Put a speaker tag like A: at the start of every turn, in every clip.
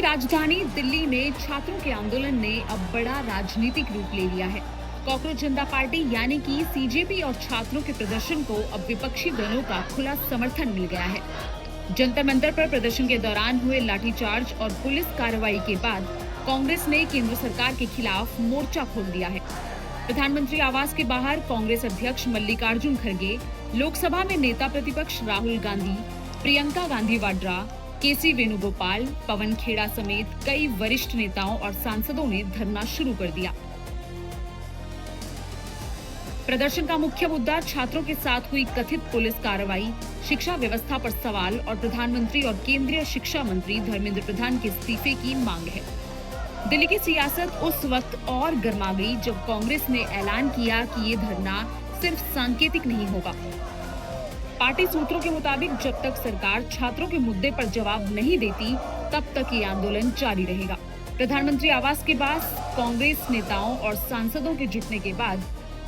A: की राजधानी दिल्ली में छात्रों के आंदोलन ने अब बड़ा राजनीतिक रूप ले लिया है। कॉकरोच जनता पार्टी यानी कि सीजेपी और छात्रों के प्रदर्शन को अब विपक्षी दलों का खुला समर्थन मिल गया है। जंतर मंतर पर प्रदर्शन के दौरान हुए लाठीचार्ज और पुलिस कार्रवाई के बाद कांग्रेस ने केंद्र सरकार के खिलाफ मोर्चा खोल दिया है। प्रधानमंत्री आवास के बाहर कांग्रेस अध्यक्ष मल्लिकार्जुन खड़गे, लोकसभा में नेता प्रतिपक्ष राहुल गांधी, प्रियंका गांधी वाड्रा, केसी वेणुगोपाल, पवन खेड़ा समेत कई वरिष्ठ नेताओं और सांसदों ने धरना शुरू कर दिया। प्रदर्शन का मुख्य मुद्दा छात्रों के साथ हुई कथित पुलिस कार्रवाई, शिक्षा व्यवस्था पर सवाल और प्रधानमंत्री और केंद्रीय शिक्षा मंत्री धर्मेंद्र प्रधान के इस्तीफे की मांग है। दिल्ली की सियासत उस वक्त और गर्मा गई जब कांग्रेस ने ऐलान किया कि ये धरना सिर्फ सांकेतिक नहीं होगा। पार्टी सूत्रों के मुताबिक जब तक सरकार छात्रों के मुद्दे पर जवाब नहीं देती, तब तक ये आंदोलन जारी रहेगा। प्रधानमंत्री आवास के पास कांग्रेस नेताओं और सांसदों के जुटने के बाद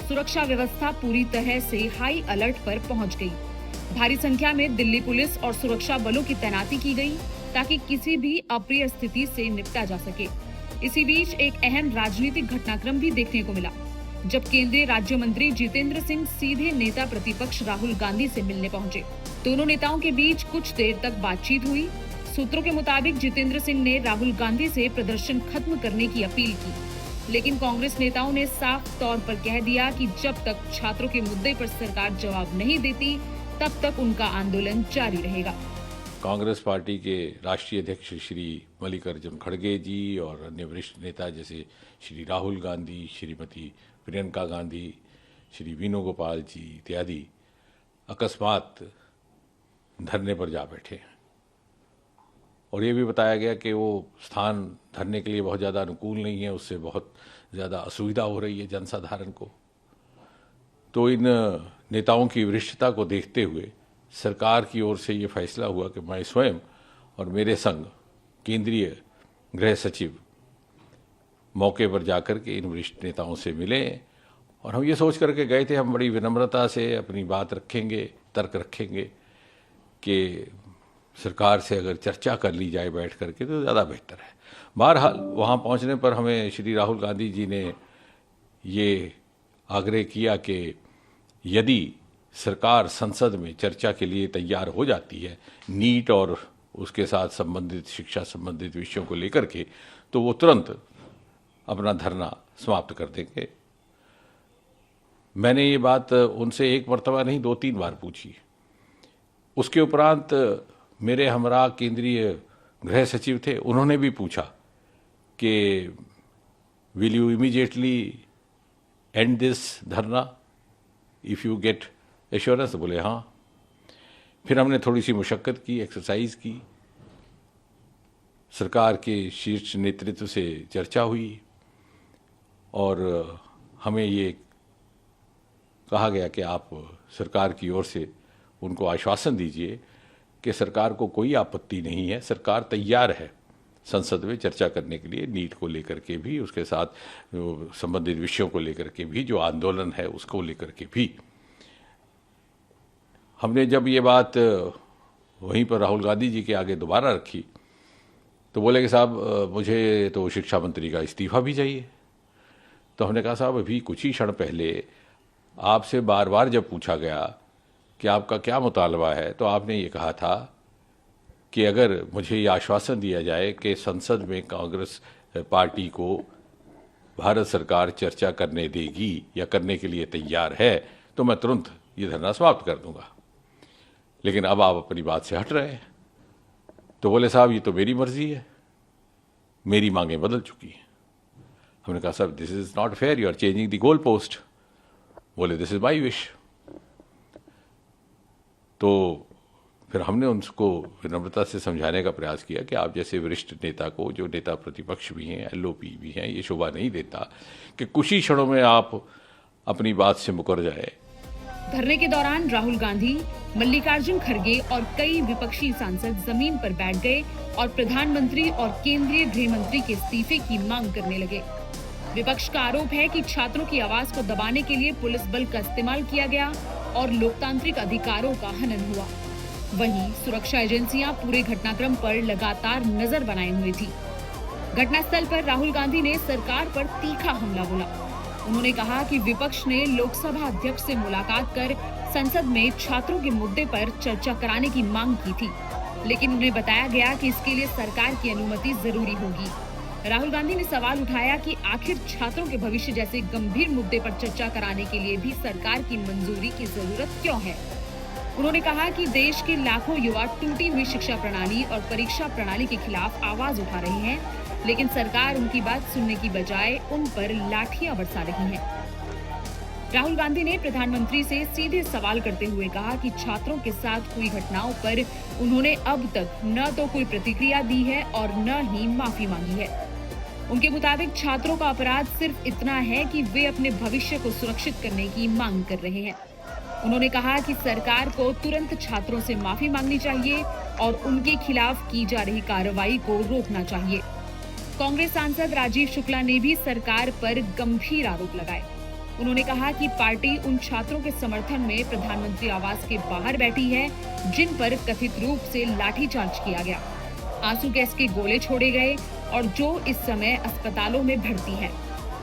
A: सुरक्षा व्यवस्था पूरी तरह से हाई अलर्ट पर पहुंच गई। भारी संख्या में दिल्ली पुलिस और सुरक्षा बलों की तैनाती की गई ताकि किसी भी अप्रिय स्थिति से निपटा जा सके। इसी बीच एक अहम राजनीतिक घटनाक्रम भी देखने को मिला, जब केंद्रीय राज्य मंत्री जितेंद्र सिंह सीधे नेता प्रतिपक्ष राहुल गांधी से मिलने पहुंचे। दोनों नेताओं के बीच कुछ देर तक बातचीत हुई। सूत्रों के मुताबिक जितेंद्र सिंह ने राहुल गांधी से प्रदर्शन खत्म करने की अपील की, लेकिन कांग्रेस नेताओं ने साफ तौर पर कह दिया कि जब तक छात्रों के मुद्दे पर सरकार जवाब नहीं देती, तब तक उनका आंदोलन जारी रहेगा।
B: कांग्रेस पार्टी के राष्ट्रीय अध्यक्ष श्री मल्लिकार्जुन खड़गे जी और अन्य वरिष्ठ नेता जैसे श्री राहुल गांधी, श्रीमती प्रियंका गांधी, श्री वेणुगोपाल जी इत्यादि अकस्मात धरने पर जा बैठे और ये भी बताया गया कि वो स्थान धरने के लिए बहुत ज़्यादा अनुकूल नहीं है, उससे बहुत ज़्यादा असुविधा हो रही है जनसाधारण को। तो इन नेताओं की वरिष्ठता को देखते हुए सरकार की ओर से ये फैसला हुआ कि मैं स्वयं और मेरे संग केंद्रीय गृह सचिव मौके पर जाकर के इन वरिष्ठ नेताओं से मिले और हम ये सोच करके गए थे, हम बड़ी विनम्रता से अपनी बात रखेंगे, तर्क रखेंगे कि सरकार से अगर चर्चा कर ली जाए बैठ करके तो ज़्यादा बेहतर है। बहरहाल वहाँ पहुँचने पर हमें श्री राहुल गांधी जी ने ये आग्रह किया कि यदि सरकार संसद में चर्चा के लिए तैयार हो जाती है नीट और उसके साथ संबंधित शिक्षा संबंधित विषयों को लेकर के, तो वो तुरंत अपना धरना समाप्त कर देंगे। मैंने ये बात उनसे एक मर्तबा नहीं 2-3 बार पूछी। उसके उपरांत मेरे हमरा केंद्रीय गृह सचिव थे, उन्होंने भी पूछा कि will you immediately and this धरना इफ़ यू गेट एश्योरेंस। बोले हाँ। फिर हमने थोड़ी सी मुशक्क़त की, एक्सरसाइज की, सरकार के शीर्ष नेतृत्व से चर्चा हुई और हमें ये कहा गया कि आप सरकार की ओर से उनको आश्वासन दीजिए कि सरकार को कोई आपत्ति नहीं है, सरकार तैयार है संसद में चर्चा करने के लिए, नीट को लेकर के भी, उसके साथ संबंधित विषयों को लेकर के भी, जो आंदोलन है उसको लेकर के भी। हमने जब ये बात वहीं पर राहुल गांधी जी के आगे दोबारा रखी तो बोले कि साहब मुझे तो शिक्षा मंत्री का इस्तीफा भी चाहिए। तो हमने कहा साहब अभी कुछ ही क्षण पहले आपसे बार बार जब पूछा गया कि आपका क्या मुतालबा है, तो आपने ये कहा था कि अगर मुझे ये आश्वासन दिया जाए कि संसद में कांग्रेस पार्टी को भारत सरकार चर्चा करने देगी या करने के लिए तैयार है, तो मैं तुरंत ये धरना समाप्त कर दूंगा। लेकिन अब आप अपनी बात से हट रहे हैं। तो बोले साहब ये तो मेरी मर्जी है, मेरी मांगें बदल चुकी हैं। हमने कहा साहब this is not fair, you are changing the goal post. बोले दिस इज़ माई विश। तो फिर हमने उनको विनम्रता से समझाने का प्रयास किया कि आप जैसे वरिष्ठ नेता को, जो नेता प्रतिपक्ष भी हैं, एलओपी भी हैं, ये शोभा नहीं देता कि कुछ ही क्षणों में आप अपनी बात से मुकर जाए।
A: धरने के दौरान राहुल गांधी, मल्लिकार्जुन खड़गे और कई विपक्षी सांसद जमीन पर बैठ गए और प्रधानमंत्री और केंद्रीय गृह मंत्री के इस्तीफे की मांग करने लगे। विपक्ष का आरोप है कि छात्रों की आवाज को दबाने के लिए पुलिस बल का इस्तेमाल किया गया और लोकतांत्रिक अधिकारों का हनन हुआ। वहीं सुरक्षा एजेंसियां पूरे घटनाक्रम पर लगातार नजर बनाए हुए थी। घटनास्थल पर राहुल गांधी ने सरकार पर तीखा हमला बोला। उन्होंने कहा कि विपक्ष ने लोकसभा अध्यक्ष से मुलाकात कर संसद में छात्रों के मुद्दे पर चर्चा कराने की मांग की थी, लेकिन उन्हें बताया गया कि इसके लिए सरकार की अनुमति जरूरी होगी। राहुल गांधी ने सवाल उठाया कि आखिर छात्रों के भविष्य जैसे गंभीर मुद्दे पर चर्चा कराने के लिए भी सरकार की मंजूरी की जरूरत क्यों है। उन्होंने कहा कि देश के लाखों युवा टूटी हुई शिक्षा प्रणाली और परीक्षा प्रणाली के खिलाफ आवाज उठा रहे हैं, लेकिन सरकार उनकी बात सुनने की बजाय उन पर लाठियां बरसा रही है। राहुल गांधी ने प्रधानमंत्री से सीधे सवाल करते हुए कहा कि छात्रों के साथ हुई घटनाओं पर उन्होंने अब तक न तो कोई प्रतिक्रिया दी है और न ही माफी मांगी है। उनके मुताबिक छात्रों का अपराध सिर्फ इतना है कि वे अपने भविष्य को सुरक्षित करने की मांग कर रहे हैं। उन्होंने कहा कि सरकार को तुरंत छात्रों से माफी मांगनी चाहिए और उनके खिलाफ की जा रही कार्रवाई को रोकना चाहिए। कांग्रेस सांसद राजीव शुक्ला ने भी सरकार पर गंभीर आरोप लगाए। उन्होंने कहा कि पार्टी उन छात्रों के समर्थन में प्रधानमंत्री आवास के बाहर बैठी है जिन पर कथित रूप से लाठीचार्ज किया गया, आंसू गैस के गोले छोड़े गए और जो इस समय अस्पतालों में भर्ती हैं।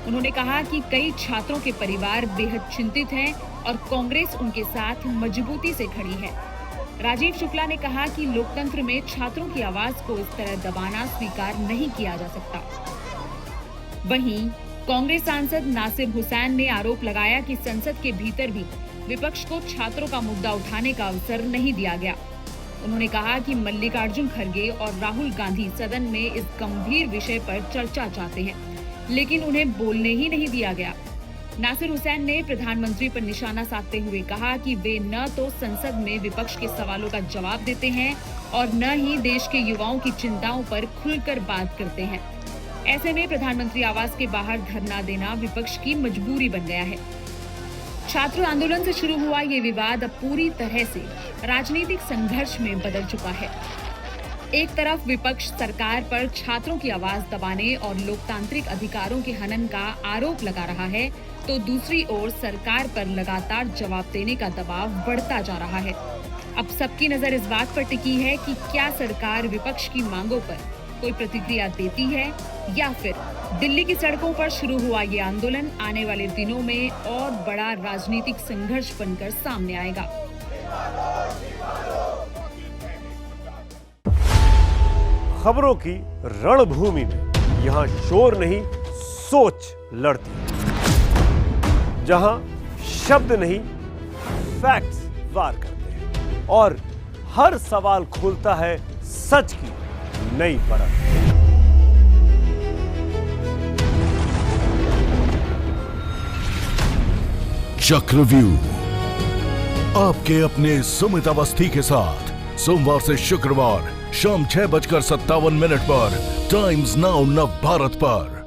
A: उन्होंने कहा कि कई छात्रों के परिवार बेहद चिंतित हैं और कांग्रेस उनके साथ मजबूती से खड़ी है। राजीव शुक्ला ने कहा कि लोकतंत्र में छात्रों की आवाज को इस तरह दबाना स्वीकार नहीं किया जा सकता। वहीं कांग्रेस सांसद नासिर हुसैन ने आरोप लगाया कि संसद के भीतर भी विपक्ष को छात्रों का मुद्दा उठाने का अवसर नहीं दिया गया। उन्होंने कहा कि मल्लिकार्जुन खड़गे और राहुल गांधी सदन में इस गंभीर विषय पर चर्चा चाहते हैं, लेकिन उन्हें बोलने ही नहीं दिया गया। नासिर हुसैन ने प्रधानमंत्री पर निशाना साधते हुए कहा कि वे न तो संसद में विपक्ष के सवालों का जवाब देते हैं और न ही देश के युवाओं की चिंताओं पर खुलकर बात करते हैं। ऐसे में प्रधानमंत्री आवास के बाहर धरना देना विपक्ष की मजबूरी बन गया है। छात्र आंदोलन से शुरू हुआ ये विवाद अब पूरी तरह से राजनीतिक संघर्ष में बदल चुका है। एक तरफ विपक्ष सरकार पर छात्रों की आवाज दबाने और लोकतांत्रिक अधिकारों के हनन का आरोप लगा रहा है, तो दूसरी ओर सरकार पर लगातार जवाब देने का दबाव बढ़ता जा रहा है। अब सबकी नजर इस बात पर टिकी है कि क्या सरकार विपक्ष की मांगों पर कोई प्रतिक्रिया देती है या फिर दिल्ली की सड़कों पर शुरू हुआ ये आंदोलन आने वाले दिनों में और बड़ा राजनीतिक संघर्ष बनकर सामने आएगा।
C: खबरों की रणभूमि में यहाँ शोर नहीं सोच लड़ती, जहां शब्द नहीं फैक्ट्स वार करते हैं और हर सवाल खोलता है सच की नई परत।
D: चक्रव्यूह आपके अपने सुमित अवस्थी के साथ सोमवार से शुक्रवार शाम 6:57 पर टाइम्स नाउ नव भारत पर।